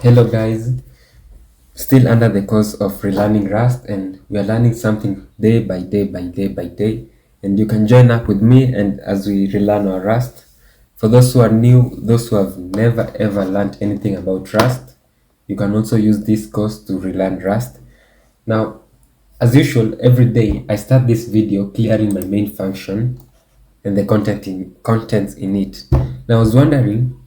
Hello guys, still under the course of relearning Rust, and we are learning something day by day, and you can join up with me and as we relearn our Rust. For those who are new, those who have never ever learned anything about Rust, you can also use this course to relearn Rust. Now, as usual, every day I start this video clearing my main function and the contents in it. Now I was wondering,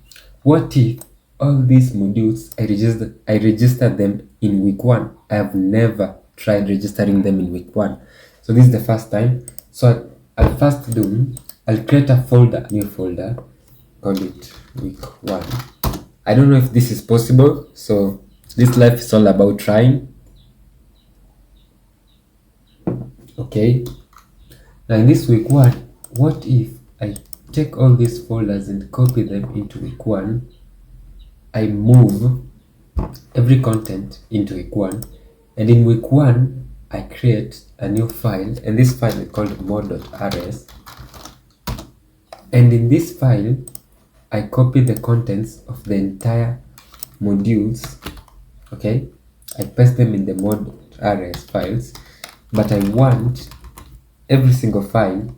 what if all these modules I registered them in week 1? I have never tried registering them in week 1. So this is the first time. So I'll create a folder, new folder, call it week 1. I don't know if this is possible, so this life is all about trying. Okay. Now in this week 1, what if I take all these folders and copy them into week 1? I move every content into week 1, and in week 1 I create a new file, and this file is called mod.rs, and in this file I copy the contents of the entire modules. Okay, I paste them in the mod.rs files, but I want every single file.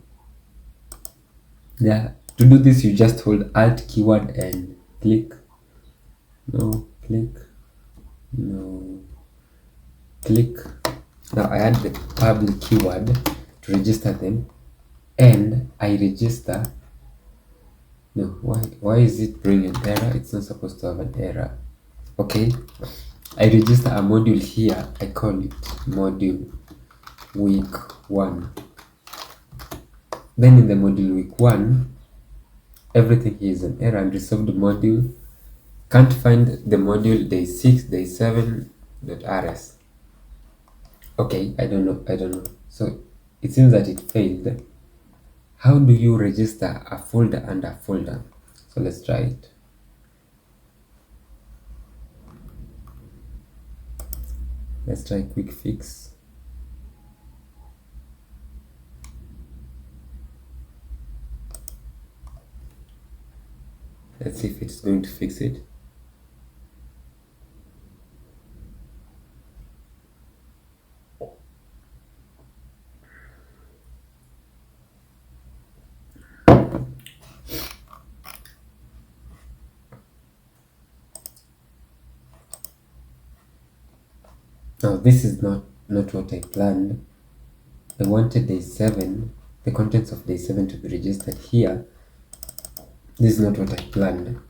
Yeah, to do this you just hold Alt keyword and click. No, click. Now I add the public keyword to register them, and I register. No, why is it bringing an error? It's not supposed to have an error. Okay, I register a module here. I call it module week 1. Then in the module week 1, everything here is an error. Unresolved module, can't find the module day 6, day 7.rs. Okay, I don't know. So it seems that it failed. How do you register a folder and a folder? So let's try it. Let's try quick fix. Let's see if it's going to fix it. Now this is not what I planned. I wanted day 7, the contents of day 7 to be registered here. This is not what I planned,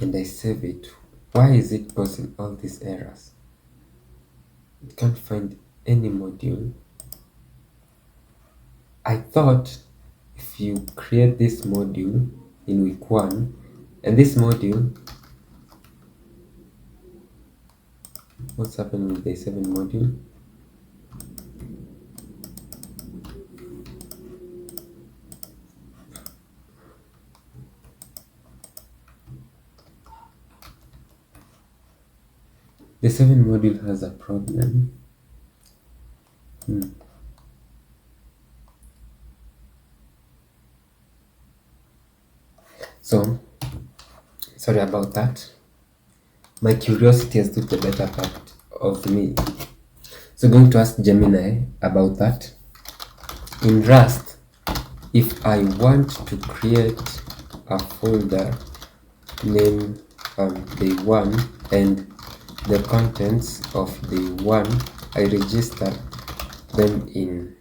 and I save it. Why is it causing all these errors? It can't find any module. I thought if you create this module in week 1, and this module, what's happening with day 7 module? The 7 module has a problem. So, sorry about that. My curiosity has took the better part of me. So I'm going to ask Gemini about that. In Rust, if I want to create a folder named day 1 and the contents of day 1, I register them in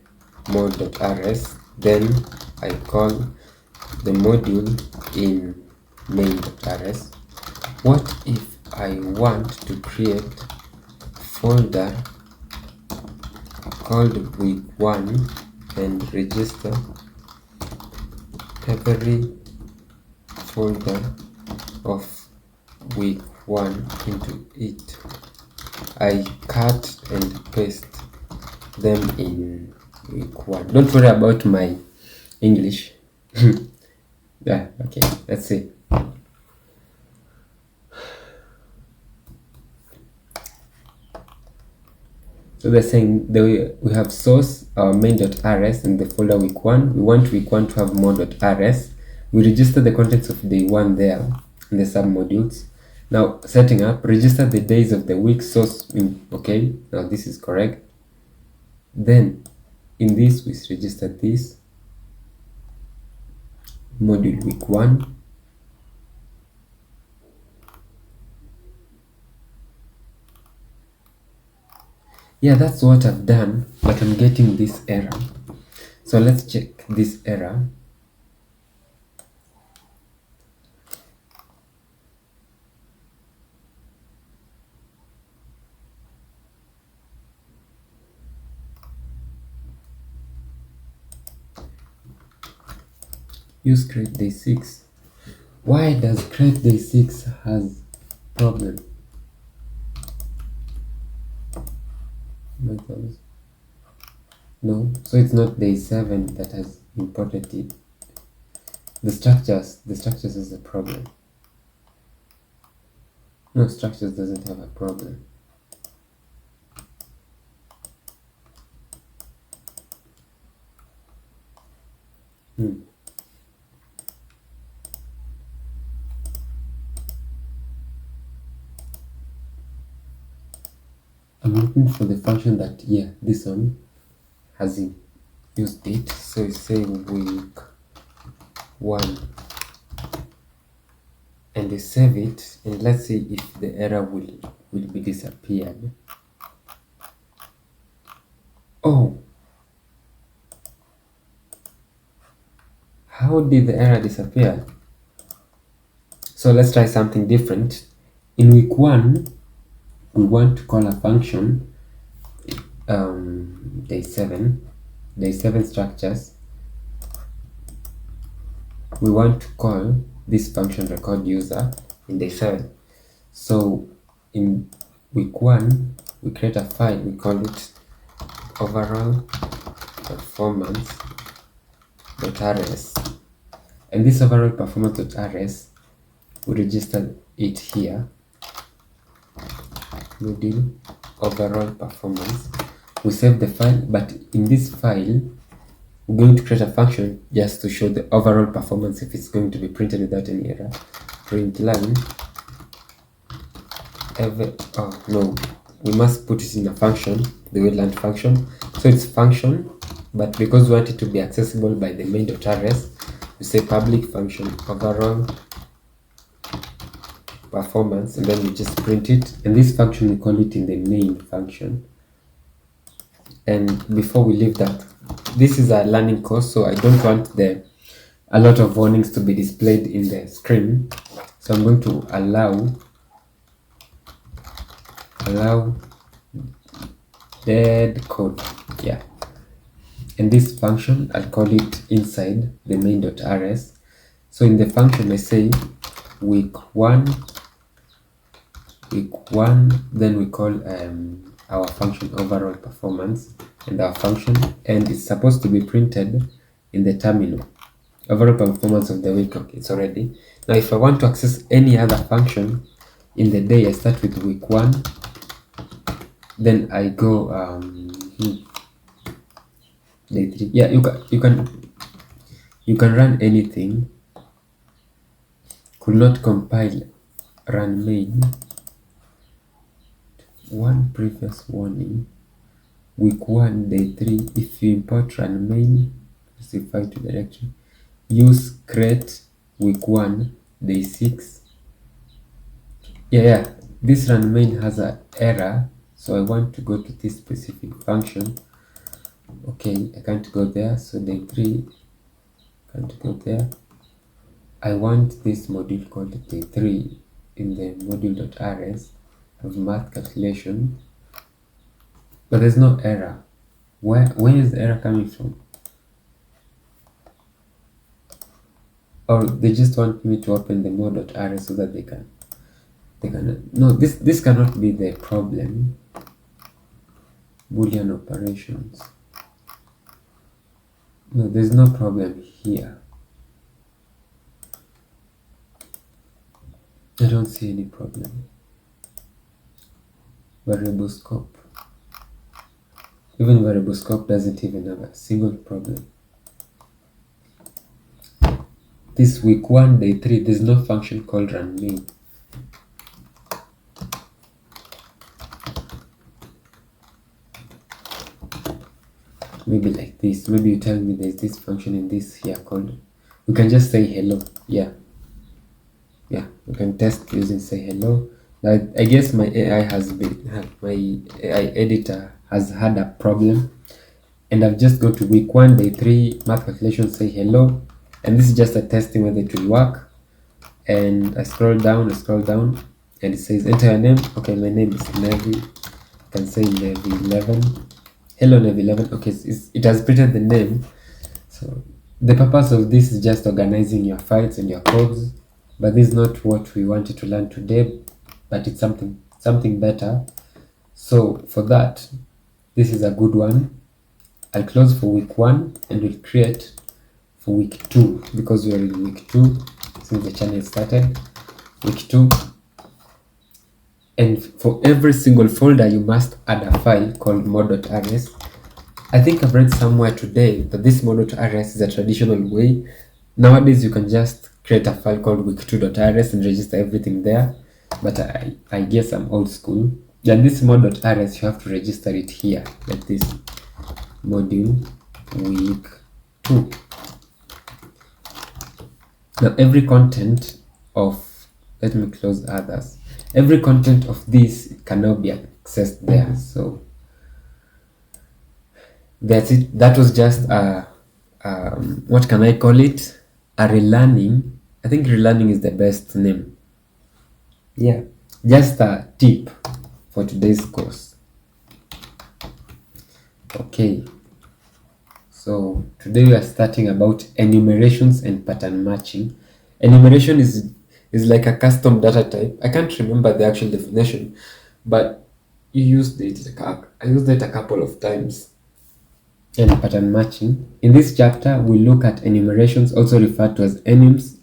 mod.rs, then I call the module in main.rs. What if I want to create a folder called week 1 and register every folder of week 1 into it? I cut and paste them in week 1. Don't worry about my English. Yeah, okay, let's see. So they're saying we have source, our main.rs, and the folder week 1. We want week 1 to have more.rs. We register the contents of day 1 there in the submodules. Now setting up, register the days of the week source. Okay, now this is correct. Then in this we register this module week 1. Yeah, that's what I've done, but I'm getting this error. So let's check this error. Use create day 6. Why does create day 6 has problem? No, so it's not day 7 that has imported it. The structures is a problem. No, structures doesn't have a problem. I'm looking for the function that, yeah, this one has used it. So it's saying week 1, and we save it, and let's see if the error will be disappeared. Oh, how did the error disappear? So let's try something different. In week 1, we want to call a function day 7 structures. We want to call this function record user in day 7. So in week 1, we create a file, we call it overall performance.rs, and this overall performance.rs, we register it here, module overall performance. We save the file, but in this file we're going to create a function just to show the overall performance if it's going to be printed without any error. Print line we must put it in a function, the wayland function. So it's function, but because we want it to be accessible by the main.rs, we say public function overall performance, and then we just print it, and this function we call it in the main function. And before we leave that, this is a learning course, so I don't want a lot of warnings to be displayed in the screen, so I'm going to allow dead code, yeah. And this function, I'll call it inside the main.rs. So in the function I say week 1, then we call our function overall performance, and our function, and it's supposed to be printed in the terminal. Overall performance of the week, okay, it's already. Now if I want to access any other function in the day, I start with week 1, then I go day 3. Yeah, you can run anything. Could not compile run main. One previous warning, week 1 day 3, if you import run main specify to directory, use create week 1 day 6. Yeah, this run main has an error, so I want to go to this specific function. Okay, I can't go there, so day 3 can't go there. I want this module called day 3 in the module.rs of math calculation, but there's no error. Where is the error coming from? Or they just want me to open the mod.rs so that they can no, this cannot be the problem. Boolean operations. No, there's no problem here. I don't see any problem. Variable scope. Even variable scope doesn't even have a single problem. This week 1 day 3, there's no function called run main. maybe like this. Maybe you tell me there's this function in this here called, we can just say hello. Yeah, we can test using say hello. Now I guess my AI editor has had a problem, and I've just go to week 1 day 3 math calculation, say hello, and this is just a testing whether it will work. And I scroll down, and it says enter your name. Okay, my name is Nevi. I can say Nevi 11. Hello Nevi 11. Okay, it has printed the name. So the purpose of this is just organizing your files and your codes, but this is not what we wanted to learn today, but it's something better. So for that, this is a good one. I'll close for week 1 and we'll create for week 2, because we are in week 2 since the channel started. Week 2, and for every single folder you must add a file called mod.rs. I think I've read somewhere today that this mod.rs is a traditional way. Nowadays you can just create a file called week2.rs and register everything there, but I guess I'm old school. Then this mod.rs, you have to register it here, like this, module week 2. Now every content of, let me close others, every content of this can now be accessed there. So that's it. That was just a what can I call it, a relearning. I think relearning is the best name. Yeah, just a tip for today's course. Okay, so today we are starting about enumerations and pattern matching. Enumeration is like a custom data type. I can't remember the actual definition, but I used it a couple of times. And pattern matching. In this chapter, we look at enumerations, also referred to as enums.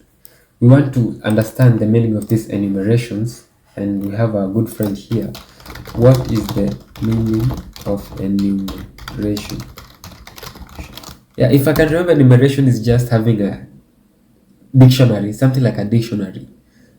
We want to understand the meaning of these enumerations, and we have a good friend here. What is the meaning of enumeration? Yeah, if I can remember, enumeration is just having a dictionary, something like a dictionary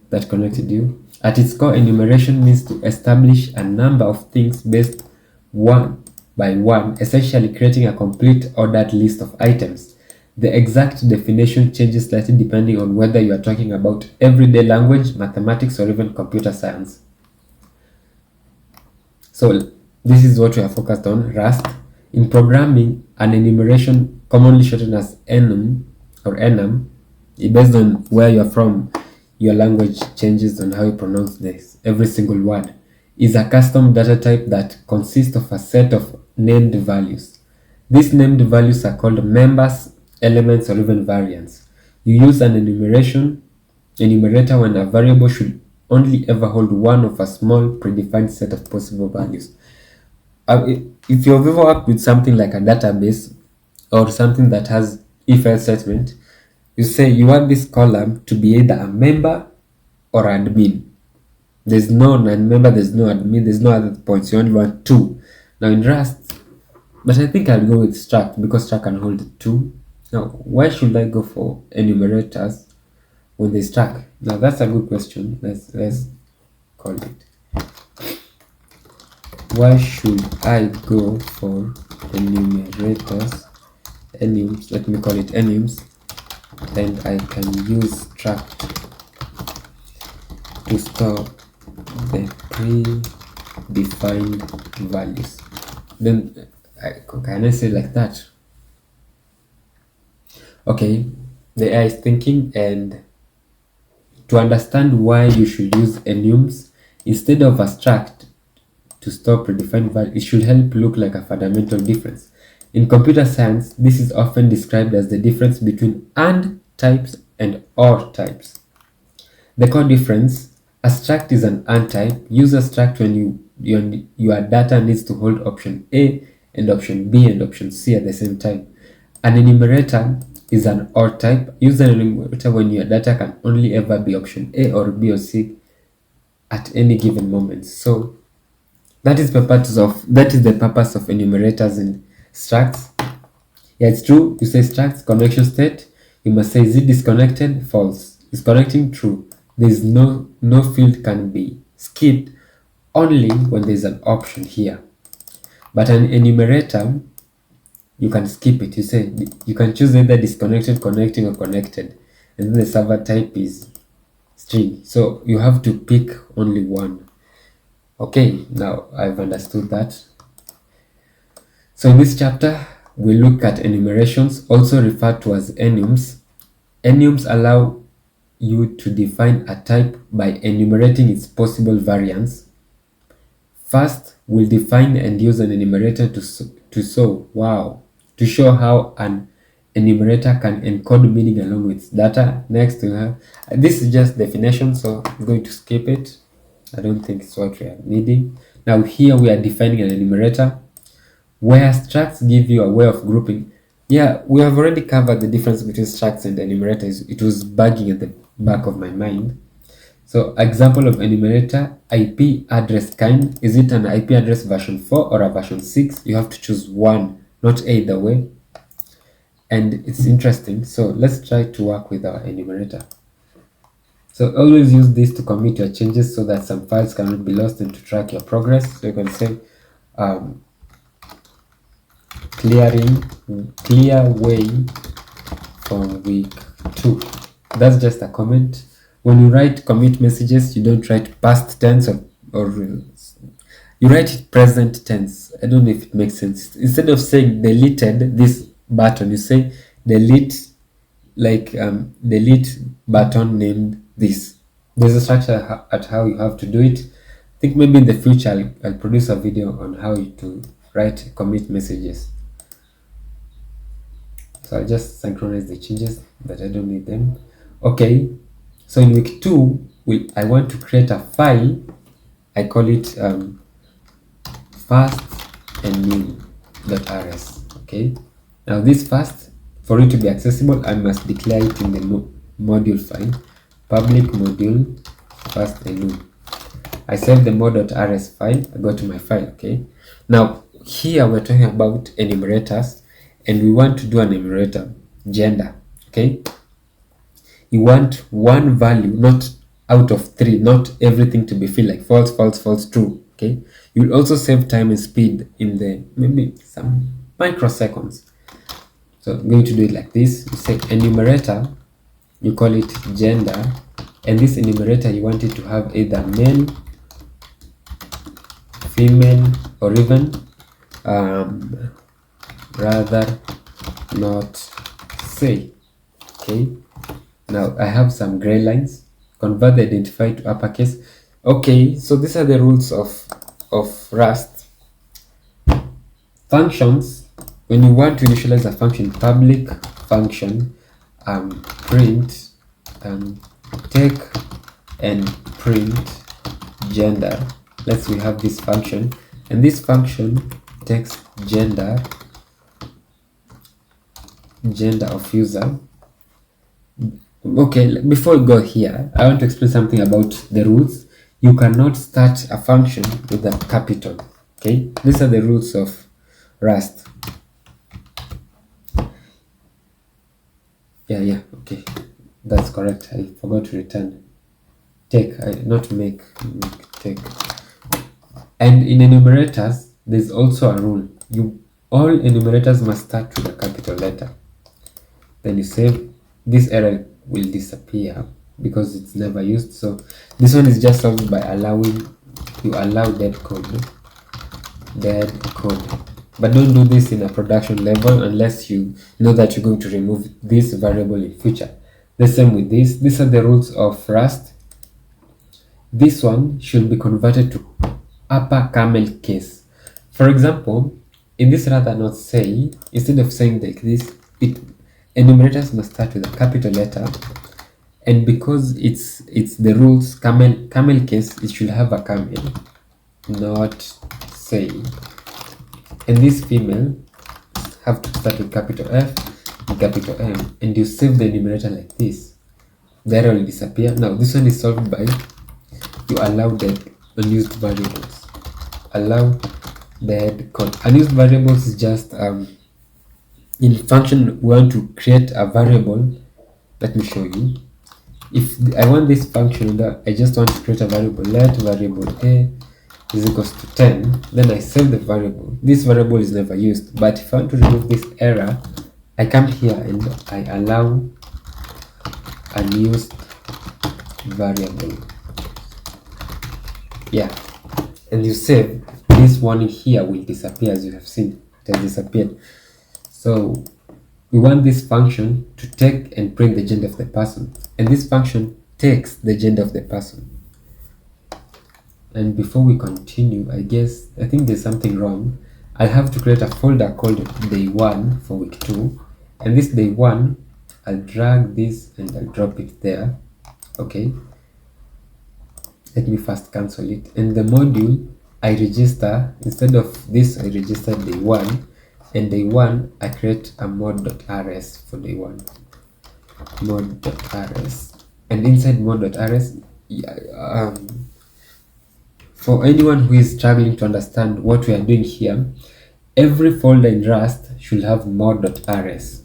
that connected you. At its core, enumeration means to establish a number of things based one by one, essentially creating a complete ordered list of items. The exact definition changes slightly depending on whether you are talking about everyday language, mathematics, or even computer science. So this is what we are focused on, Rust. In programming, an enumeration, commonly shortened as enum or enum, based on where you are from, your language changes on how you pronounce this. Every single word is a custom data type that consists of a set of named values. These named values are called members, elements, or even variants. You use an enumerator when a variable should only ever hold one of a small predefined set of possible values. If you've ever worked with something like a database or something that has if-else statement, you say you want this column to be either a member or admin. There's no non-member, there's no admin, there's no other points. You only want 2. Now in Rust, but I think I'll go with struct because struct can hold 2. Now, why should I go for enumerators when they struct? Now that's a good question. Let's call it. Why should I go for enumerators? Enums, let me call it enums, and I can use struct to store the predefined values. Then can I say like that? Okay, the AI is thinking, and to understand why you should use enums instead of a struct to store predefined values, it should help look like a fundamental difference. In computer science, this is often described as the difference between AND types and OR types. The core difference: a struct is an AND type. Use a struct when your data needs to hold option A and option B and option C at the same time. An enumerator is an OR type. Use an enumerator when your data can only ever be option A or B or C at any given moment. So that is the purpose of enumerators and structs. Yeah, it's true. You say structs connection state, you must say is it disconnected? False. Is connecting? True. There's no field can be skipped only when there's an option here. But an enumerator, you can skip it. You can choose either disconnected, connecting, or connected, and then the server type is string. So you have to pick only one. Okay, now I've understood that. So in this chapter, we look at enumerations, also referred to as enums. Enums allow you to define a type by enumerating its possible variants. First, we'll define and use an enumerator to show how an enumerator can encode meaning along with data. Next, we have this is just definition, so I'm going to skip it. I don't think it's what we are needing. Now here we are defining an enumerator where structs give you a way of grouping. Yeah, we have already covered the difference between structs and enumerators. It was bugging at the back of my mind. So example of enumerator, IP address kind. Is it an IP address version 4 or a version 6? You have to choose one, not either way. And it's interesting. So let's try to work with our enumerator. So always use this to commit your changes so that some files cannot be lost and to track your progress. So you can say clear way from week 2. That's just a comment. When you write commit messages, you don't write past tense or you write it present tense. I don't know if it makes sense. Instead of saying deleted this button, you say delete, like delete button named this. There's a structure at how you have to do it. I think maybe in the future I'll produce a video on how to write commit messages. So I'll just synchronize the changes that I don't need them. Okay, so in week 2, I want to create a file. I call it fast and new.rs. Okay, now this fast, for it to be accessible, I must declare it in the module file, public module fast and new. I save the mod.rs file. I go to my file. Okay, now here we're talking about enumerators, and we want to do an enumerator gender. Okay, you want one value, not out of 3, not everything to be filled like false, false, false, true. Okay, you'll also save time and speed in the maybe some microseconds. So I'm going to do it like this. You say enumerator, you call it gender, and this enumerator you want it to have either male, female, or even rather not say. Okay, now I have some gray lines. Convert the identifier to uppercase. Okay, so these are the rules of Rust. Functions, when you want to initialize a function, public function, print, take and print gender. We have this function, and this function takes gender of user. Okay, before we go here, I want to explain something about the rules. You cannot start a function with a capital. Okay, these are the rules of Rust. Yeah, okay, that's correct. I forgot to return take, not make take. And in enumerators, there's also a rule. All enumerators must start with a capital letter. Then you save. This error will disappear because it's never used. So this one is just solved by allowing you allow dead code. But don't do this in a production level unless you know that you're going to remove this variable in future. The same with this. These are the rules of Rust. This one should be converted to upper camel case. For example, in this rather not say, instead of saying like this, enumerators must start with a capital letter, and because it's the rules camel case, it should have a camel, not say. And this female have to start with capital F and capital M, and you save the enumerator like this. The error will disappear. Now this one is solved by you allow the unused variables. Allow the code. Unused variables is just in function we want to create a variable. Let me show you. If I want this function that I just want to create a variable, let variable A is equals to 10, then I save the variable. This variable is never used, but if I want to remove this error, I come here and I allow unused variable. Yeah, and you save. This warning here will disappear. As you have seen, it has disappeared. So we want this function to take and print the gender of the person, and this function takes the gender of the person. And before we continue, I think there's something wrong. I'll have to create a folder called day1 for week 2, and this day1, I'll drag this and I'll drop it there. Okay, let me first cancel it. And the module I register, instead of this, I register day1, and day1 I create a mod.rs for day1, mod.rs, and inside mod.rs, for anyone who is struggling to understand what we are doing here, every folder in Rust should have mod.rs.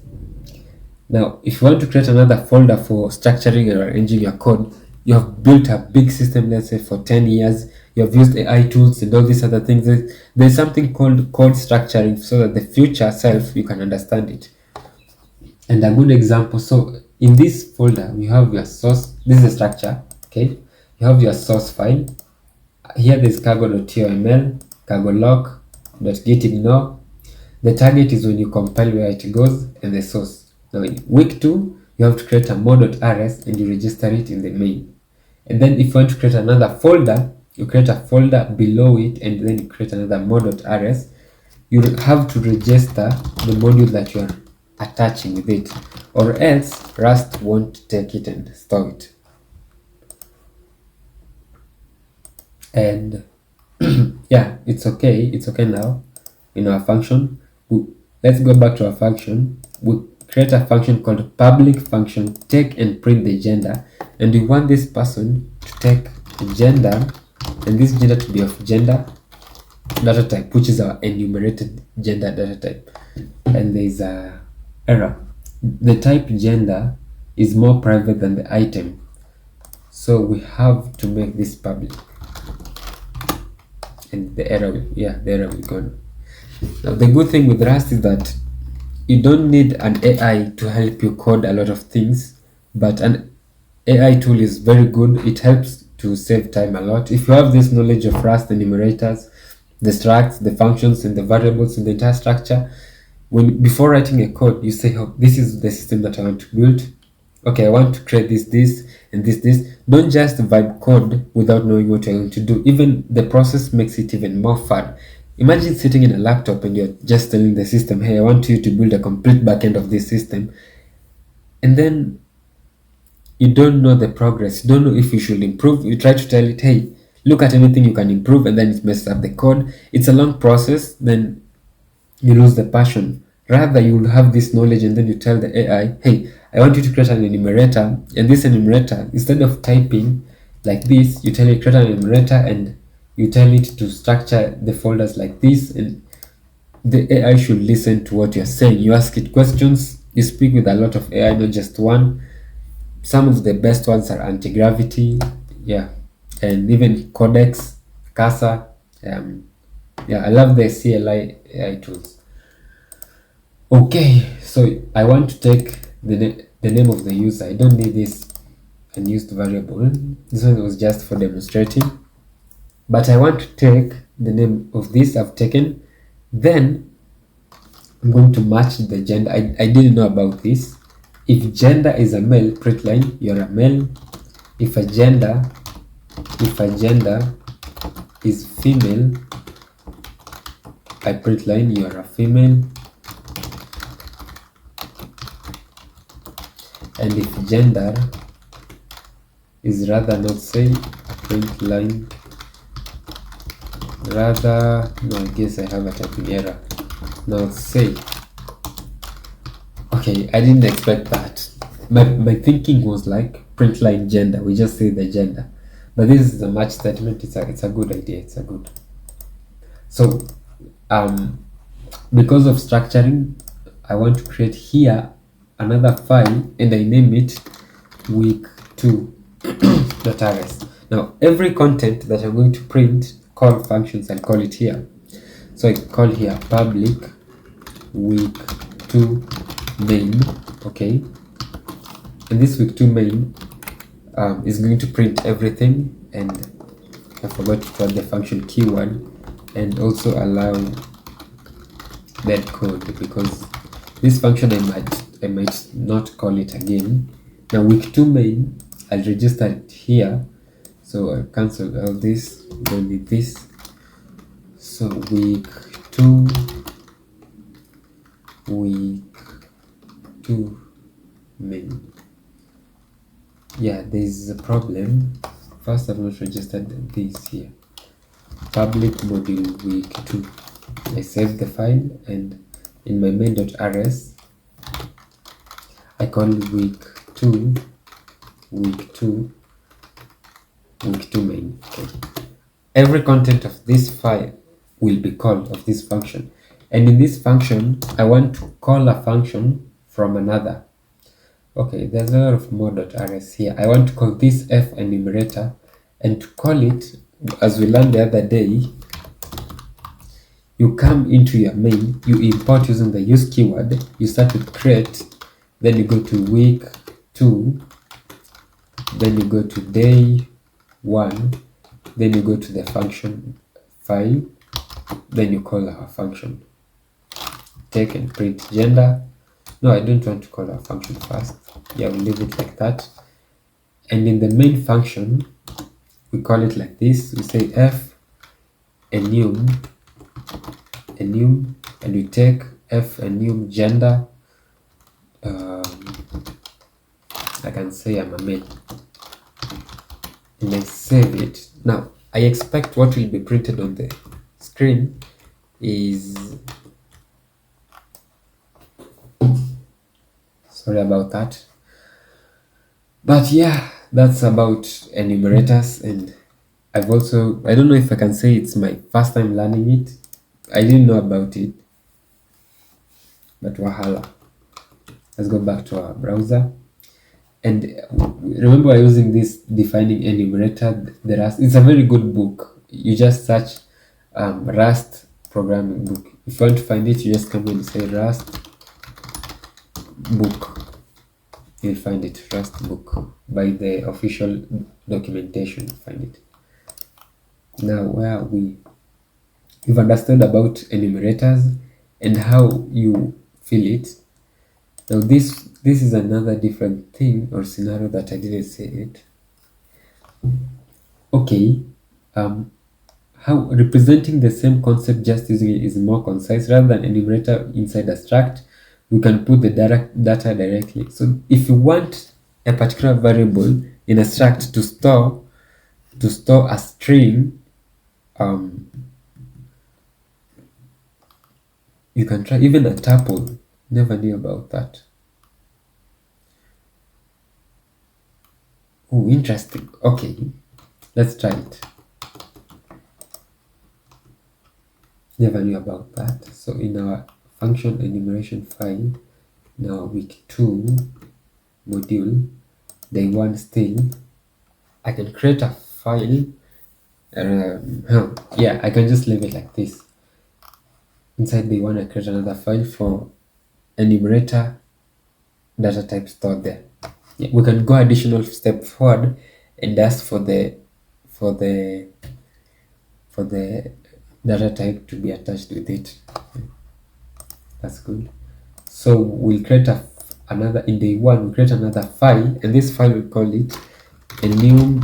Now, if you want to create another folder for structuring or arranging your code, you have built a big system, let's say for 10 years, you have used AI tools and all these other things. There's something called code structuring so that the future self, you can understand it. And a good example, so in this folder, we have your source. This is a structure, okay? You have your source file. Here there's cargo.toml, cargo.lock.gitignore. The target is when you compile where it goes, and the source. Now in week 2, you have to create a mod.rs and you register it in the main. And then if you want to create another folder, you create a folder below it and then you create another mod.rs. You have to register the module that you are attaching with it, or else Rust won't take it and store it. And yeah, it's okay now. In our function, let's go back to our function. We create a function called public function take and print the gender, and we want this person to take a gender, and this gender to be of gender data type, which is our enumerated gender data type. And there is a error. The type gender is more private than the item, so we have to make this public. And the error will go. Now the good thing with Rust is that you don't need an AI to help you code a lot of things, but an AI tool is very good. It helps to save time a lot. If you have this knowledge of Rust enumerators, the structs, the functions, and the variables in the entire structure, before writing a code, you say, oh, this is the system that I want to build. Okay, I want to create this, and this. Don't just vibe code without knowing what you're going to do. Even the process makes it even more fun. Imagine sitting in a laptop and you're just telling the system, hey, I want you to build a complete backend of this system. And then you don't know the progress. You don't know if you should improve. You try to tell it, hey, look at anything you can improve, and then it messes up the code. It's a long process. Then you lose the passion. Rather, you will have this knowledge and then you tell the AI, hey, I want you to create an enumerator, and this enumerator, instead of typing like this, you tell it create an enumerator and you tell it to structure the folders like this, and the AI should listen to what you're saying. You ask it questions, you speak with a lot of AI, not just one. Some of the best ones are anti-gravity, and even Codex, Casa. I love the CLI AI tools. Okay, so I want to take the name of the user. I don't need this unused variable. This one was just for demonstrating. But I want to take the name of this I've taken. Then I'm going to match the gender. I didn't know about this. If gender is a male, print line, you're a male. If a gender is female, I print line, you're a female. And if gender is rather, not say, print line, rather, no, I guess I have a typing error. Now say, okay, I didn't expect that. My thinking was like print line gender, we just say the gender. But this is a match statement. It's a good idea. It's a good. So because of structuring, I want to create here another file and I name it week2.rs. Now every content that I'm going to print, call functions, I'll call it here. So I call here public week2 main, okay, and this week2 main is going to print everything, and I forgot to add the function keyword and also allow that code, because this function I might not call it again. Now week2 main, I'll register it here, so I'll cancel all this, don't need this. So week2 main. Yeah, there's a problem. First, I've not registered this here. Public module week2. I save the file, and in my main.rs I call week2 main. Okay. Every content of this file will be called of this function, and in this function I want to call a function from another. Okay, there's a lot of more.rs here. I want to call this f enumerator, and to call it, as we learned the other day, you come into your main, you import using the use keyword, you start with create, then you go to week2, then you go to day1, then you go to the function file, then you call our function. Take and print gender. No, I don't want to call our function first. Yeah, we'll leave it like that. And in the main function, we call it like this. We say f enum, and we take f enum gender. I can say I'm a male, and I save it. Now I expect what will be printed on the screen is, sorry about that, but yeah, that's about enumerators. And I've also, I don't know if I can say it's my first time learning it. I didn't know about it, but wahala. Let's go back to our browser, and remember we're using this defining enumerator, the Rust. It's a very good book. You just search Rust programming book. If you want to find it, you just come in and say Rust book. You'll find it, Rust book, by the official documentation. Find it. Now where we've understood about enumerators and how you fill it. Now this is another different thing or scenario that I didn't say it. Okay, how representing the same concept just using it is more concise. Rather than enumerator inside a struct, we can put the data directly. So if you want a particular variable in a struct to store a string, you can try even a tuple. Never knew about that. Oh, interesting. Okay, let's try it. Never knew about that. So in our function enumeration file, now week2 module, day1 still, I can create a file. Yeah, I can just leave it like this. Inside day1, I create another file for enumerator data type stored there. Yeah, we can go additional step forward and ask for the data type to be attached with it. That's good. So we'll create another in day1. We create another file, and this file we call it enum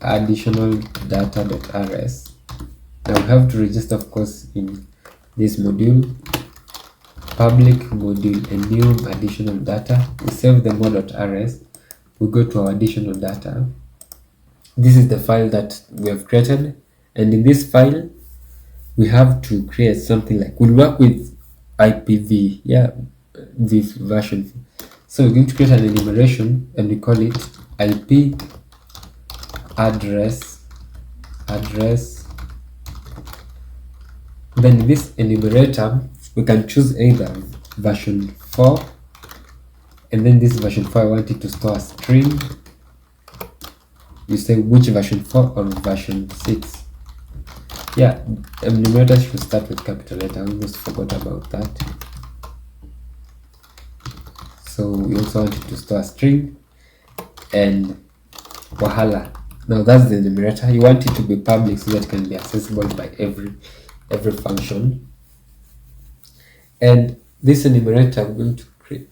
additional data.rs. Now we have to register, of course, in this module, public module enum additional data. We save the mod.rs. We go to our additional data. This is the file that we have created, and in this file we have to create something like, we'll work with IPv, yeah, this version. So we're going to create an enumeration, and we call it IP address. Then in this enumerator we can choose either version 4, and then this version 4 I want it to store a string. You say which version 4 or version 6. Yeah, numerator should start with capital letter. I almost forgot about that. So we also want it to store a string and wahala. Now that's the numerator. You want it to be public so that it can be accessible by every function. And this enumerator, we're going to create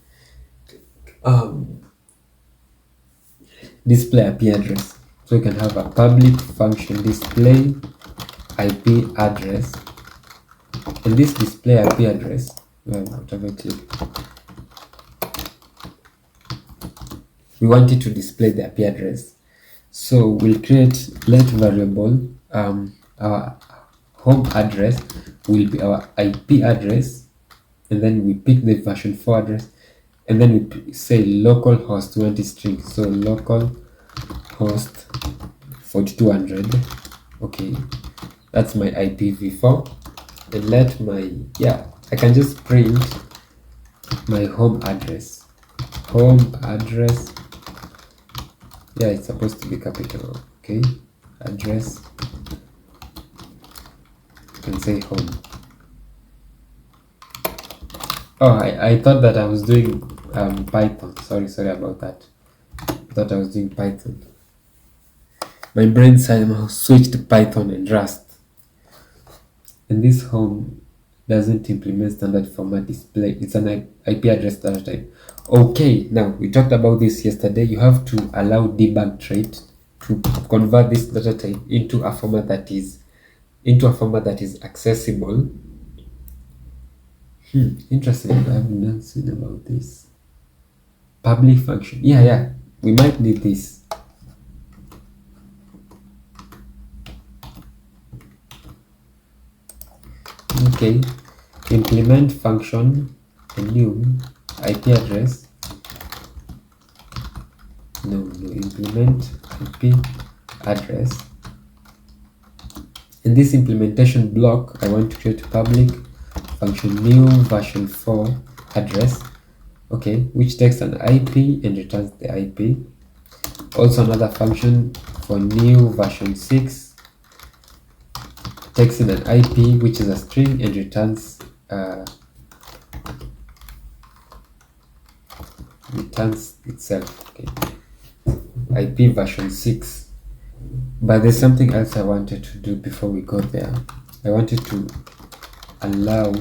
display IP address. So you can have a public function display IP address, and this display IP address, whatever it is, we want it to display the IP address. So we'll create let variable our home address will be our IP address, and then we pick the version 4 address, and then we say localhost 20 string. So localhost 4200. Okay, that's my IPv4. And let my, I can just print my home address. It's supposed to be capital. Okay, address, you can say home. Oh, I thought that I was doing Python. Sorry about that. I thought I was doing Python. My brain somehow switched to Python and Rust. And this home doesn't implement standard format display. It's an IP address data type. Okay, now we talked about this yesterday. You have to allow debug trait to convert this data type into a format that is accessible. Interesting. I haven't done something about this. Public function. We might need this. Okay, implement function enum IP address. No, implement IP address. In this implementation block, I want to create public function new version 4 address. Okay, which takes an IP and returns the IP. Also another function for new version 6 takes in an IP which is a string and returns itself. Okay, IP version 6. But there's something else I wanted to do before we go there. I wanted to allow,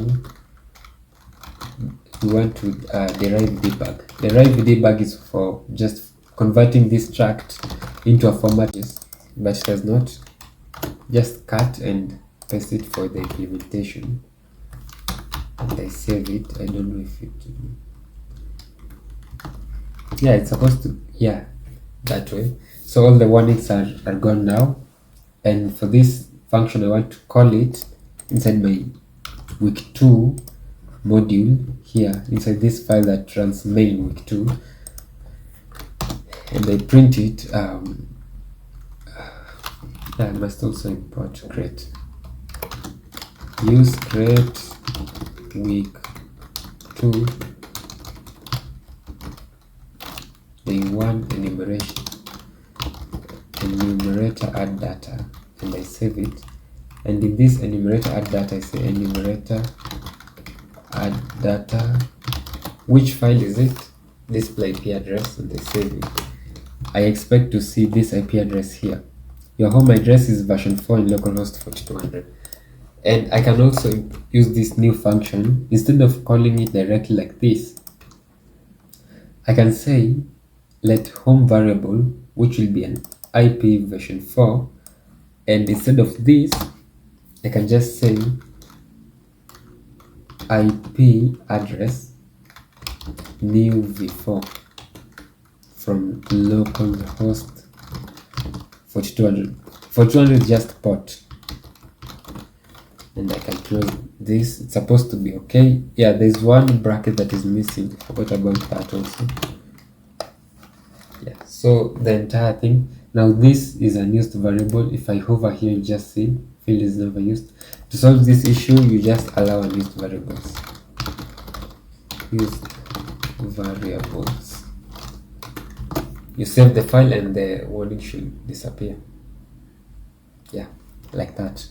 we want to derive debug. Derive debug is for just converting this tract into a format, but it does not. Just cut and paste it for the implementation, and I save it. I don't know if it, it's supposed to, that way. So all the warnings are gone now, and for this function I want to call it inside my week 2 module here, inside this file that runs main week 2, and I print it. I must also import create. Use create week 2 day 1 enumeration, enumerator add data, and I save it. And in this enumerator add data, I say enumerator add data. Which file is it? Display IP address, and I save it. I expect to see this IP address here. Your home address is version 4 in localhost 4200. And I can also use this new function. Instead of calling it directly like this, I can say let home variable, which will be an IP version 4, and instead of this I can just say IP address new v4 from localhost 4200. 4200 is just port, and I can close this. It's supposed to be okay. There's one bracket that is missing. I forgot about that also. So the entire thing. Now this is an used variable. If I hover here, you just see field is never used. To solve this issue, you just allow unused variables. Used variables. You save the file and the warning should disappear. Like that.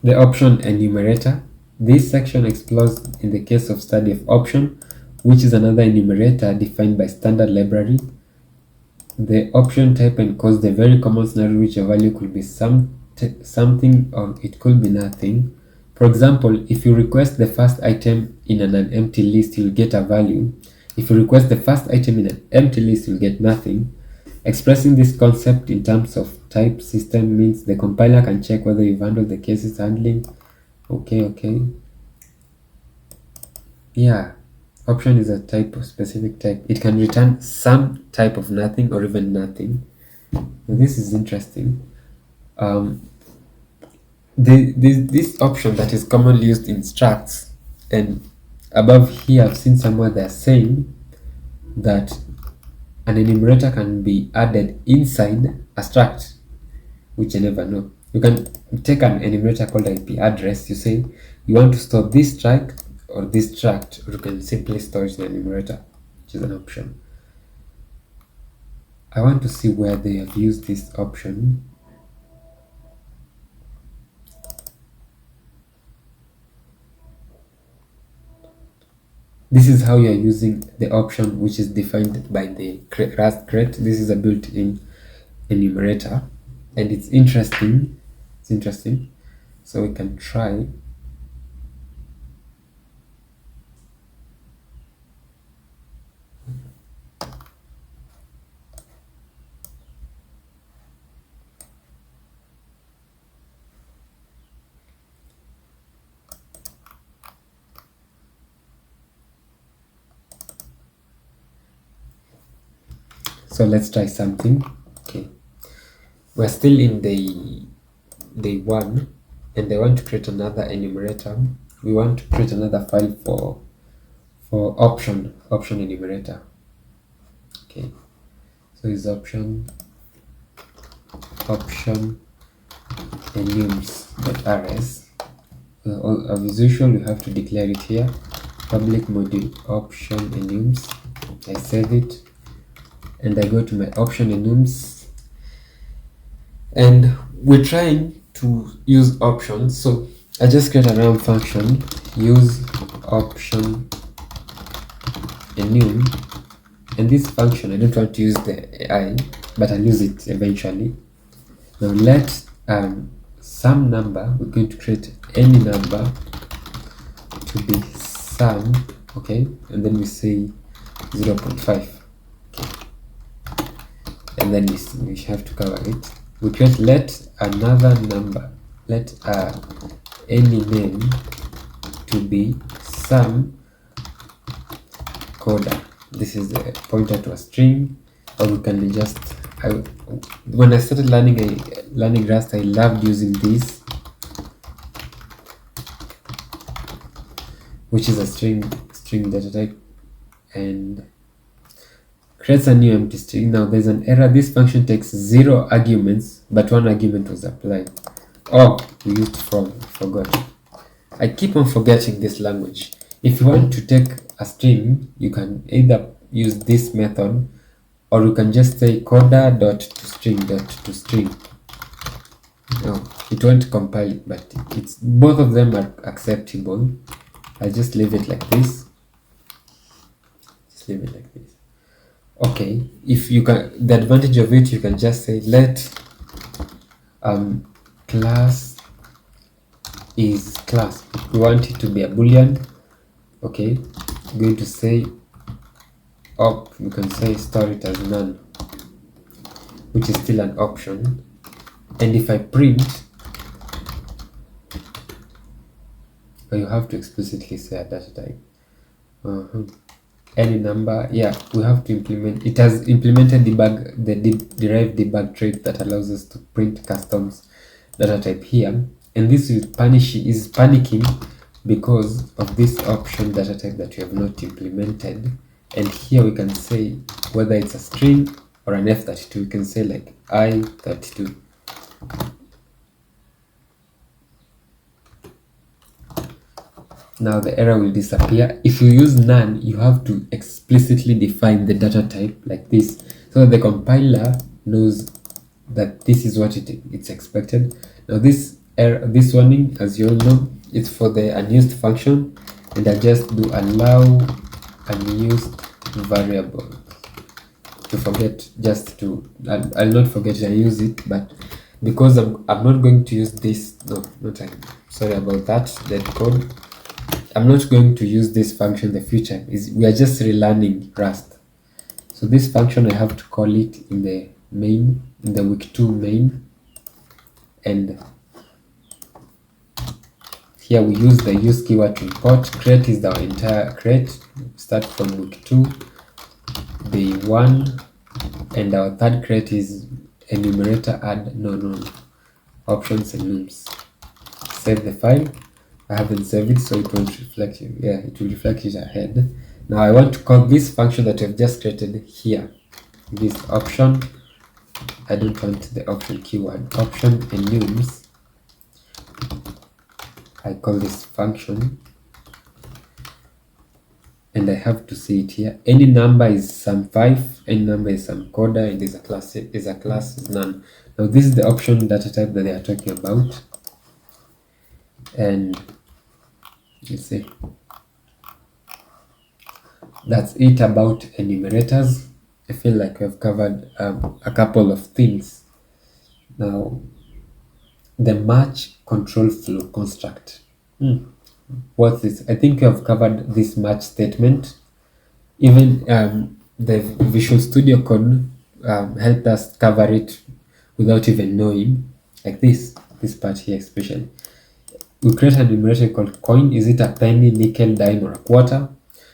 The option enumerator. This section explores in the case of study of option, which is another enumerator defined by standard library. The option type encodes the very common scenario which a value could be something or it could be nothing. For example, if you request the first item in an empty list, you'll get a value. If you request the first item in an empty list, you'll get nothing. Expressing this concept in terms of type system means the compiler can check whether you've handled the cases handling. Okay. Yeah, option is a type of specific type. It can return some type of nothing or even nothing. This is interesting. This option that is commonly used in structs, and above here I've seen somewhere they're saying that an enumerator can be added inside a struct, which you never know. You can take an enumerator called IP address. You say you want to store this struct or this struct, or you can simply store it in an enumerator, which is an option. I want to see where they have used this option. This is how you're using the option which is defined by the Rust crate. This is a built-in enumerator, and it's interesting. So we can try. So let's try something. Okay, we're still in day 1, and I want to create another enumerator. We want to create another file for option enumerator. Okay, so it's option enums.rs. As usual, we have to declare it here. Public module option enums. I save it, and I go to my option enums, and we're trying to use options. So I just create a RAM function, use option enum, and this function, I don't want to use the AI, but I'll use it eventually. Now let some number, we're going to create any number to be sum, okay, and then we say 0.5, okay, and then we have to cover it. We create let another number, let any name to be sum coda. This is a pointer to a string, or we can just, when I started learning Rust, I loved using this, which is a string data type, and creates a new empty string. Now there's an error. This function takes 0 arguments, but 1 argument was applied. Oh, we used from, forgot. I keep on forgetting this language. If you want to take a string, you can either use this method, or you can just say coda.toString. No, it won't compile it, but it's both of them are acceptable. I'll just leave it like this. Okay, if you can, the advantage of it, you can just say let class is class. We want it to be a boolean. Okay, I'm going to say op, you can say store it as none, which is still an option. And if I print, you have to explicitly say a data type. Any number, yeah, we have to implement, it has implemented debug, the derived debug trait that allows us to print customs data type here, and this is panicking because of this option data type that we have not implemented. And here we can say whether it's a string or an F32. We can say like I32. Now the error will disappear. If you use none, you have to explicitly define the data type like this, so that the compiler knows that this is what it's expected. Now this this warning, as you all know, it's for the unused function, and I just do allow unused variable to forget, just to I'll not forget to use it, but because I'm not going to use this, no, not I, sorry about that, that code. I'm not going to use this function in the future. We are just relearning Rust. So this function I have to call it in the main, in the week 2 main, and here we use the use keyword to import. Create is our entire create, start from week 2, day 1, and our third create is enumerator add options enums. Save the file. I haven't saved it, so it won't reflect it. Yeah, it will reflect it ahead. Now I want to call this function that I've just created here, this option. I don't want the option keyword, option enums. I call this function, and I have to see it here. Any number is sum 5, any number is sum coda, and is a class is none. Now this is the option data type that they are talking about, and you see that's it about enumerators. I feel like we've covered a couple of things. Now the match control flow construct. What's this? I think we have covered this match statement. Even the Visual Studio Code helped us cover it without even knowing, like this part here especially. We create an enumerator called coin. Is it a penny, nickel, dime, or a quarter?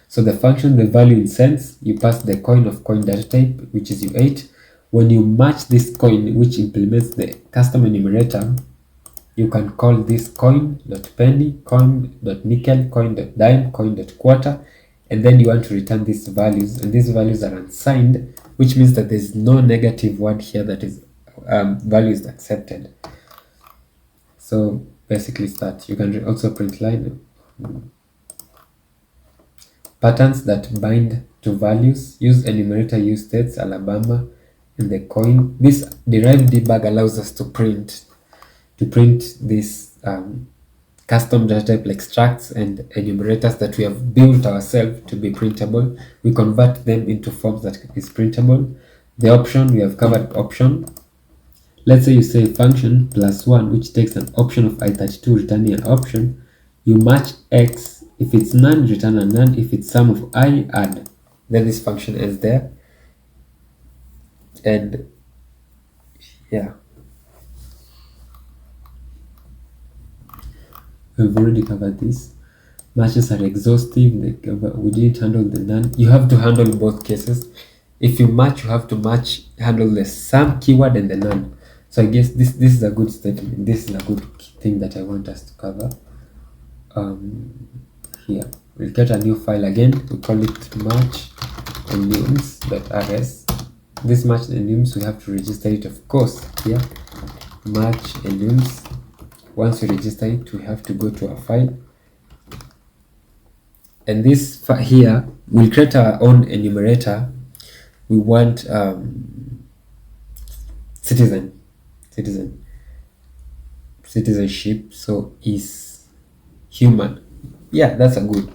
So the function, the value in cents, you pass the coin of coin data type, which is U8. When you match this coin, which implements the custom enumerator, you can call this coin.penny, coin.nickel, coin.dime, coin.quarter, and then you want to return these values, and these values are unsigned, which means that there's no negative word here, that is value is accepted. So basically that. You can also print line. Patterns that bind to values. Use enumerator use states, Alabama, and the coin. This derived debug allows us to print this custom data type like structs and enumerators that we have built ourselves to be printable. We convert them into forms that is printable. The option, we have covered option. Let's say you say function +1, which takes an option of I32 returning an option. You match X. If it's none, return a none. If it's sum of I, add. Then this function ends there. And yeah, we've already covered this. Matches are exhaustive. We didn't handle the none. You have to handle both cases. If you match, you have to handle the sum keyword and the none. So I guess this is a good statement. This is a good thing that I want us to cover. Here we'll get a new file again. We call it match enums.rs. This match enums, we have to register it, of course. Here, match enums. Once we register it, we have to go to our file, and this here we'll create our own enumerator. We want citizenship, so is human. Yeah, that's a good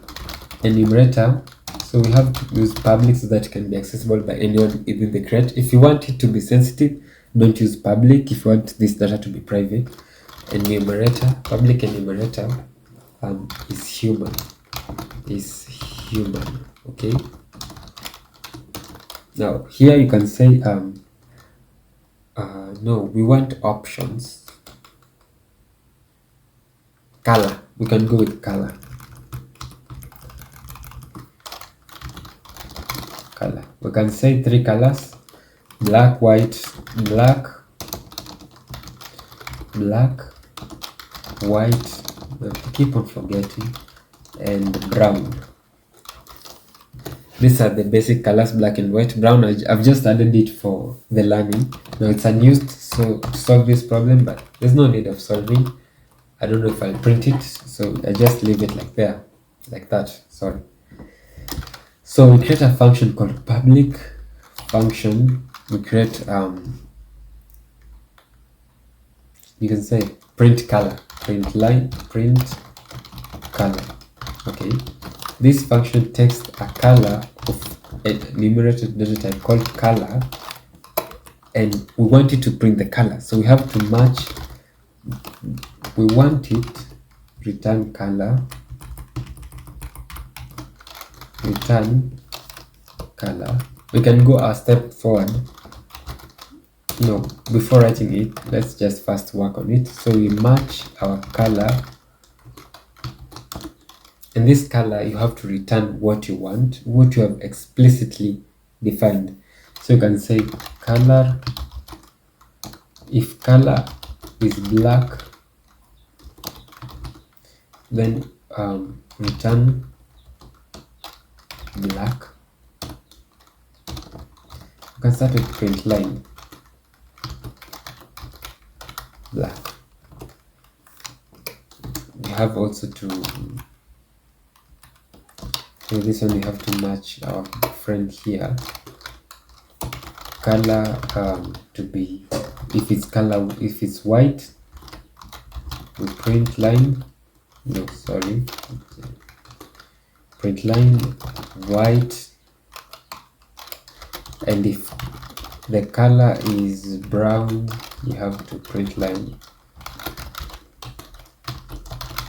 enumerator. So we have to use public so that it can be accessible by anyone within the crate. If you want it to be sensitive, don't use public. If you want this data to be private, enumerator, public enumerator is human. Okay. Now here you can say no, we want options. Color, we can go with color. We can say 3 colors: black, white, white, I keep on forgetting, and brown. These are the basic colors: black and white. Brown, I've just added it for the learning. Now it's unused, so to solve this problem, but there's no need of solving. I don't know if I'll print it, so I just leave it like that, sorry. So we create a function called public function. We create you can say print color, print line, print color. Okay, this function takes a color of a enumerated data type called color, and we want it to print the color, so we have to match. We want it return color, return color. We can go a step forward. No, before writing it, let's just first work on it. So we match our color, and this color you have to return what you want, what you have explicitly defined. So you can say color, if color is black, then return black. You can start with print line black. We have also to, so this one we have to match our friend here, color to be, if it's color, if it's white, we print line, no sorry, print line white, and if the color is brown, you have to print line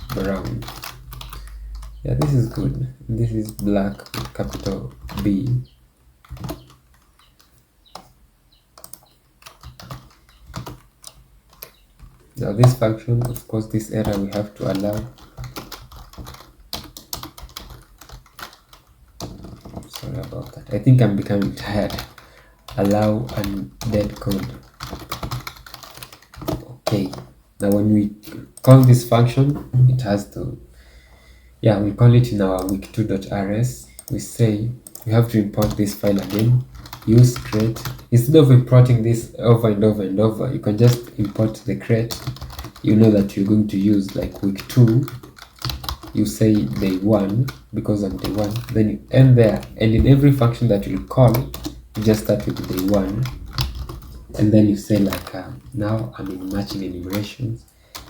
brown. Yeah, this is good. This is black with capital B. Now this function, of course, this error we have to allow. Sorry about that. I think I'm becoming tired. Allow and dead code. Okay. Now when we call this function, it has to, yeah, we call it in our week2.rs. We say we have to import this file again. Use crate. Instead of importing this over and over and over, you can just import the crate you know that you're going to use, like week 2. You say day 1 because on day 1, then you end there, and in every function that you call, you just start with day 1, and then you say like now I'm in matching enumerations.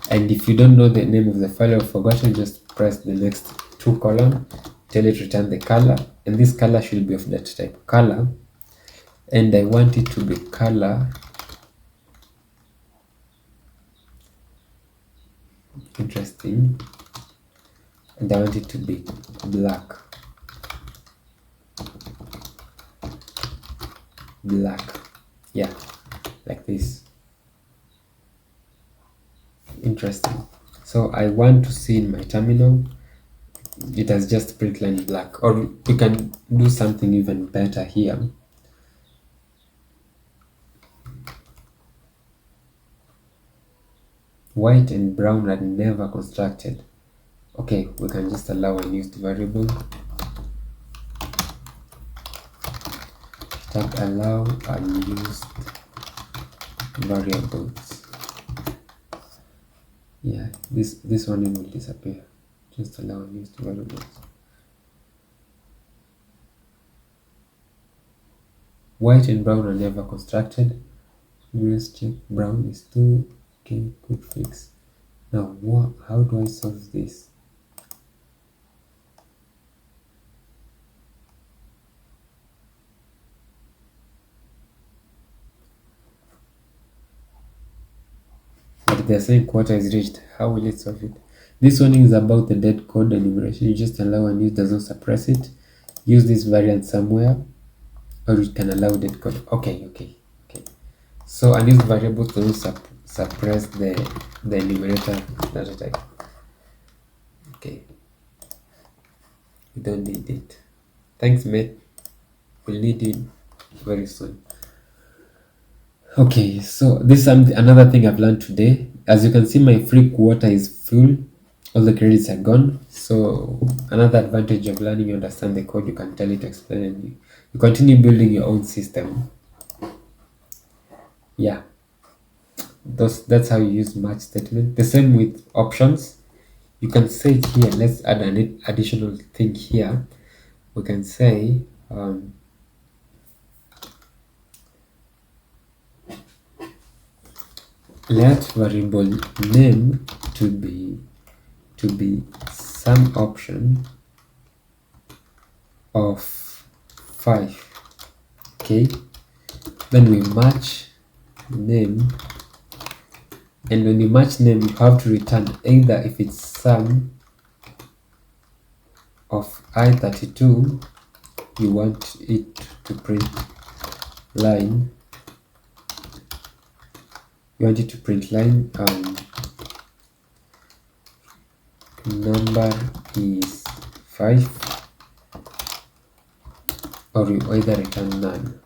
And if you don't know the name of the file or forgotten, just press the next 2 column, tell it return the color, and this color should be of that type color, and I want it to be color, interesting, and I want it to be black, yeah, like this. Interesting. So I want to see in my terminal it has just print line black, or we can do something even better here. White and brown are never constructed. Okay, we can just allow unused variable. Tag allow unused variables. Yeah, this one will disappear. Just allow unused variables. White and brown are never constructed. Let's check. Brown is 2. Okay, quick fix. Now, how do I solve this? But they're saying quarter is reached. How will it solve it? This one is about the dead code enumeration. You just allow unused does not suppress it. Use this variant somewhere, or you can allow dead code. Okay. So unused variables don't suppress the enumerator data type. Okay, we don't need it. Thanks, mate. We'll need it very soon. Okay, so this is another thing I've learned today. As you can see, my free quarter is full. All the credits are gone. So another advantage of learning, you understand the code, you can tell it, explain it. You continue building your own system. Yeah, that's how you use match statement. The same with options. You can say it here. Let's add an additional thing here. We can say let variable name to be some option of 5. Okay, then we match name, and when you match name you have to return either if it's sum of I32, you want it to print line, number is 5, or you either return none.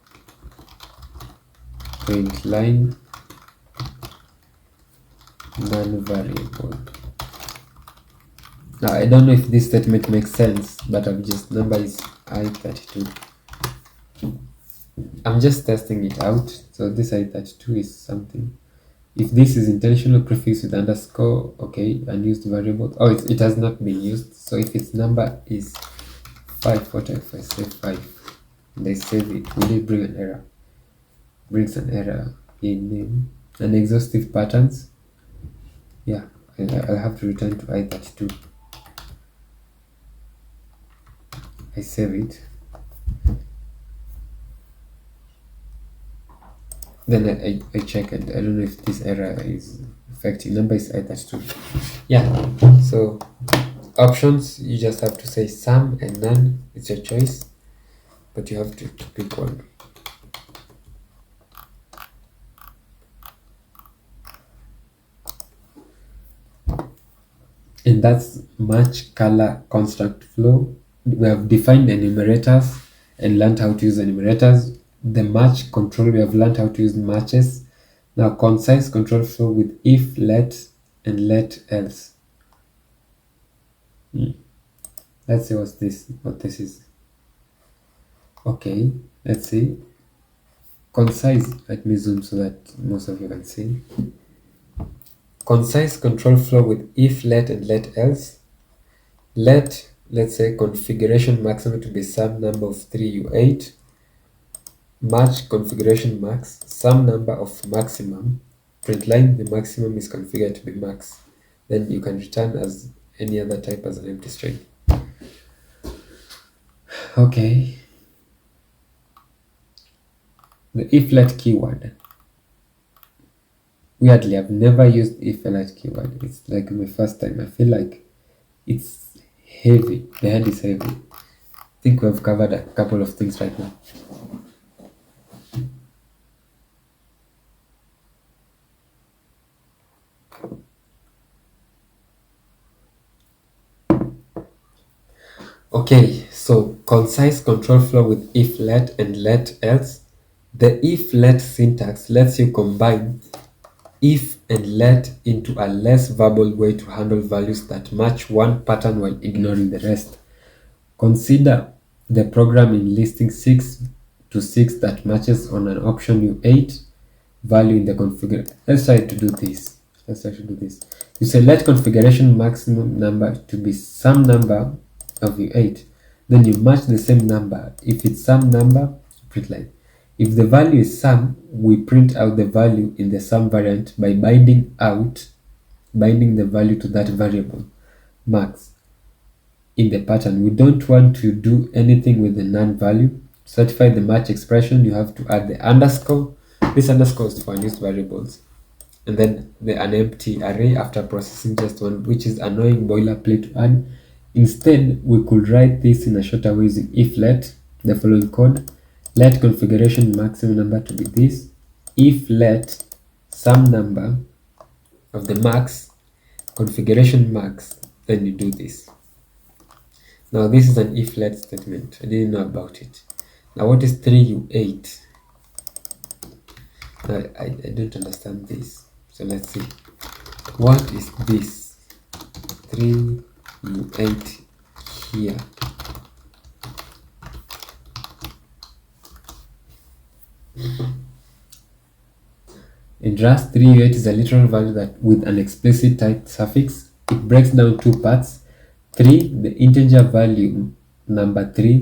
Print line non-variable. Now I don't know if this statement makes sense, but I'm just number is I32. I'm just testing it out. So this I32 is something. If this is intentional prefix with underscore, okay, unused variable. Oh, it has not been used. So if its number is 5, what if I say 5? And I save it, will it bring an error? Brings an error in name. And exhaustive patterns. Yeah, I'll have to return to I32. I save it. Then I check, and I don't know if this error is affecting. Number is I32. Yeah, so options, you just have to say some and none. It's your choice, but you have to pick one. And that's match color construct flow. We have defined enumerators and learned how to use enumerators. The match control, we have learned how to use matches. Now concise control flow with if, let, and let else. Let's see what this is. Okay, let's see. Concise, let me zoom so that most of you can see. Concise control flow with if, let, and let else. Let, let's say configuration maximum to be some number of 3U8. Match configuration max, some number of maximum. Print line, the maximum is configured to be max. Then you can return as any other type as an empty string. Okay. The if let keyword. Weirdly, I've never used if let keyword. It's like my first time. I feel like it's heavy. The head is heavy. I think we've covered a couple of things right now. Okay, so concise control flow with if let and let else. The if let syntax lets you combine if and let into a less verbal way to handle values that match one pattern while ignoring the rest. Consider the program in listing 6 to 6 that matches on an option U8 value in the configuration. Let's try to do this. You say let configuration maximum number to be some number of U8. Then you match the same number. If it's some number, print line. If the value is sum, we print out the value in the sum variant by binding the value to that variable, max, in the pattern. We don't want to do anything with the none value. To certify the match expression, you have to add the underscore. This underscore is for unused variables. And then an empty array after processing just one, which is annoying boilerplate to add. Instead, we could write this in a shorter way using if let, the following code. Let configuration maximum number to be this. If let some number of the max, configuration max, then you do this. Now this is an if let statement. I didn't know about it. Now what is 3U8? I don't understand this. So let's see. What is this? 3U8 here. In Rust, 3U8 is a literal value that with an explicit typed suffix. It breaks down two parts. 3, the integer value number 3,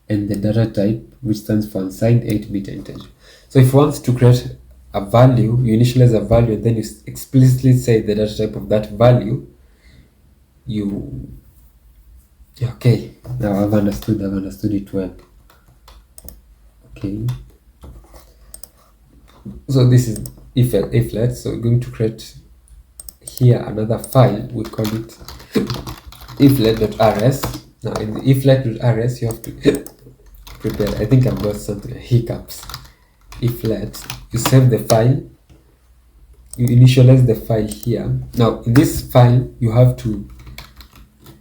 and the data type, which stands for unsigned 8-bit integer. So if one wants to create a value, you initialize a value, and then you explicitly say the data type of that value, okay, now I've understood it well. Okay, so this is iflet. So we're going to create here another file. We call it iflet.rs. Now in the iflet.rs, you have to prepare. I think I've got something hiccups. Iflet, you save the file, you initialize the file here. Now in this file, you have to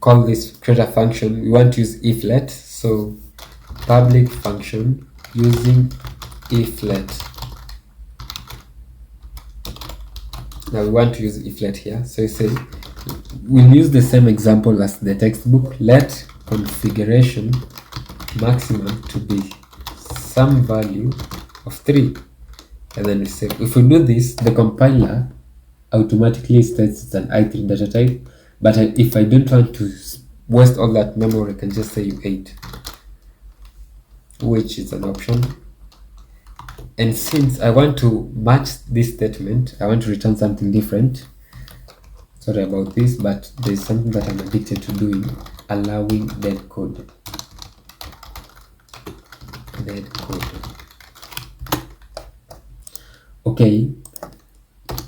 call this, create a function. We want to use iflet, so public function using iflet. Now we want to use iflet here, so you say we'll use the same example as the textbook. Let configuration maximum to be some value of 3, and then we say, if we do this, the compiler automatically states it's an i3 data type, but if I don't want to waste all that memory, I can just say u8, which is an option. And since I want to match this statement, I want to return something different. Sorry about this, but there's something that I'm addicted to doing, allowing dead code. Okay,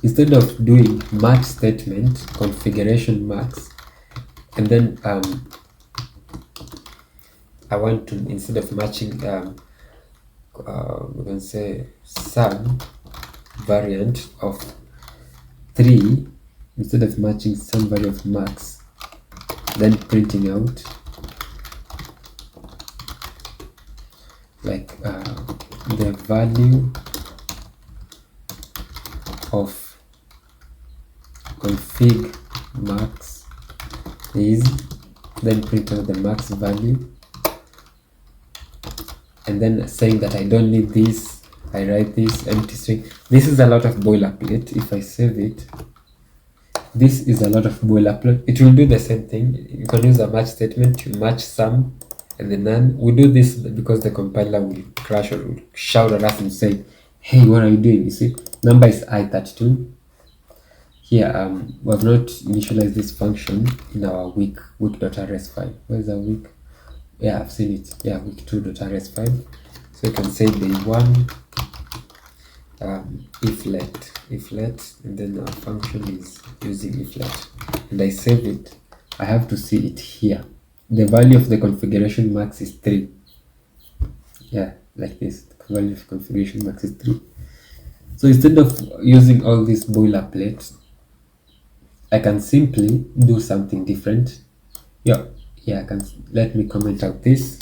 instead of doing match statement, configuration max, and then I want to, instead of matching we can say some variant of 3, instead of matching some value of max, then printing out like the value of config max is, then print out the max value, and then saying that I don't need this, I write this empty string. This is a lot of boilerplate. If I save it, this is a lot of boilerplate. It will do the same thing. You can use a match statement to match some and then none. We do this because the compiler will crash or will shout at us and say, hey, what are you doing? You see, number is i32. Here, we have not initialized this function in our week.rs file. Where is our week? Yeah, I've seen it. Yeah, week2.rs file. So you can say day1 iflet, and then our function is using iflet, and I save it. I have to see it here. The value of the configuration max is 3. Yeah, like this. The value of configuration max is 3. So instead of using all this boilerplate, I can simply do something different. I can, let me comment out this.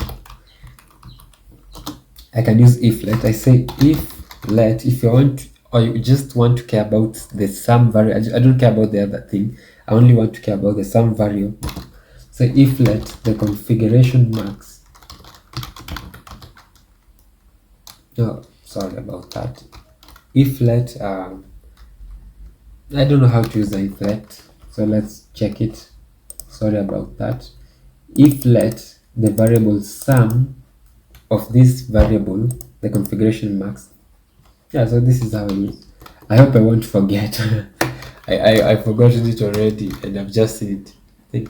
I can use iflet. I say iflet if you want, or you just want to care about the sum variable. I don't care about the other thing. I only want to care about the sum variable. So iflet the configuration max. No, sorry about that. Iflet. I don't know how to use the iflet, so let's check it. Sorry about that. Iflet the variable sum of this variable, the configuration max. Yeah, so this is how I use. I hope I won't forget. I forgotten it already, and I've just seen it.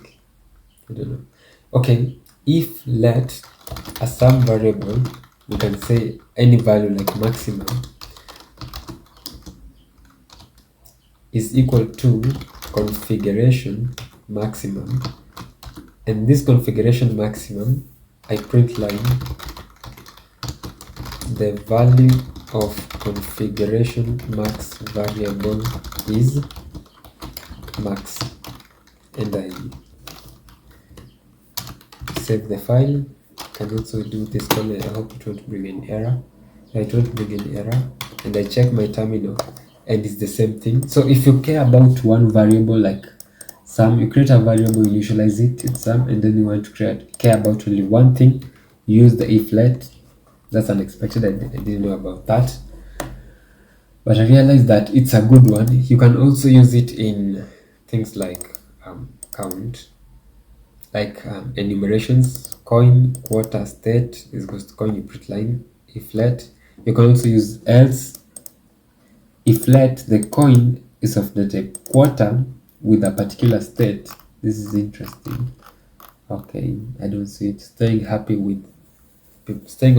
I don't know. Okay, if let a sum variable, we can say any value like maximum is equal to configuration maximum, and this configuration maximum, I print line the value of configuration max variable is max, and I save the file. Can also do this one. I hope it won't bring an error. It won't bring an error, and I check my terminal, and it's the same thing. So if you care about one variable like sum, you create a variable, initialize it, it's sum, and then you want to care about only one thing, use the iflet. That's unexpected. I didn't know about that, but I realized that it's a good one. You can also use it in things like count, like enumerations, coin, quarter, state is equals to coin, you print line, iflet. You can also use else. If let the coin is of the type quarter with a particular state, this is interesting. Okay, I don't see it. Staying on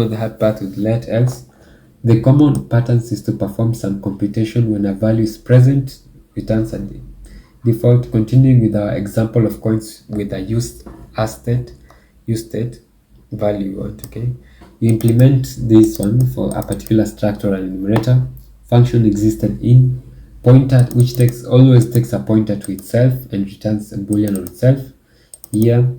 the happy path with let else. The common patterns is to perform some computation when a value is present, returns a default. Continuing with our example of coins with a use state value you want. Okay, you implement this one for a particular structure and enumerator. Function existed in pointer, which always takes a pointer to itself and returns a boolean on itself here.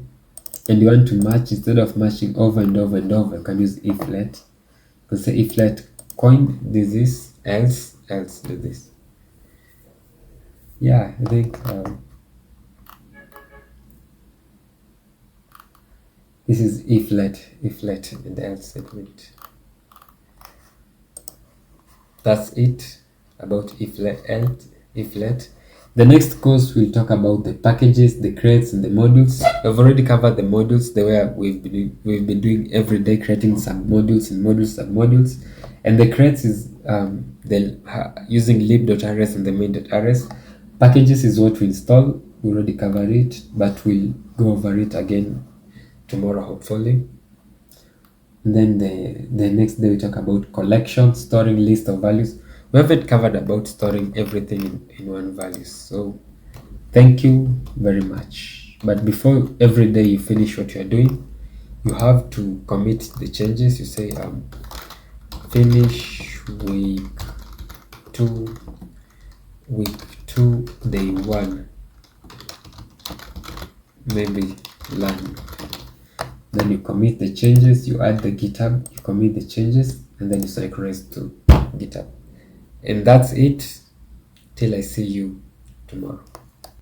And you want to match, instead of matching over and over and over, you can use if let. You can say if let coin this, else do this. Yeah, I think this is if let and else statement. That's it about if let. The next course we'll talk about the packages, the crates, and the modules. We've already covered the modules, the way we've been doing every day, creating some modules and submodules. And the crates is using lib.rs and the main.rs. Packages is what we install. We already covered it, but we'll go over it again tomorrow, hopefully. And then the next day we talk about collection, storing list of values. We haven't covered about storing everything in one value. So thank you very much. But before every day you finish what you're doing, you have to commit the changes. You say finish week 2 day 1, maybe learn. Then you commit the changes, you add the GitHub, you commit the changes, and then you synchronize to GitHub. And that's it till I see you tomorrow.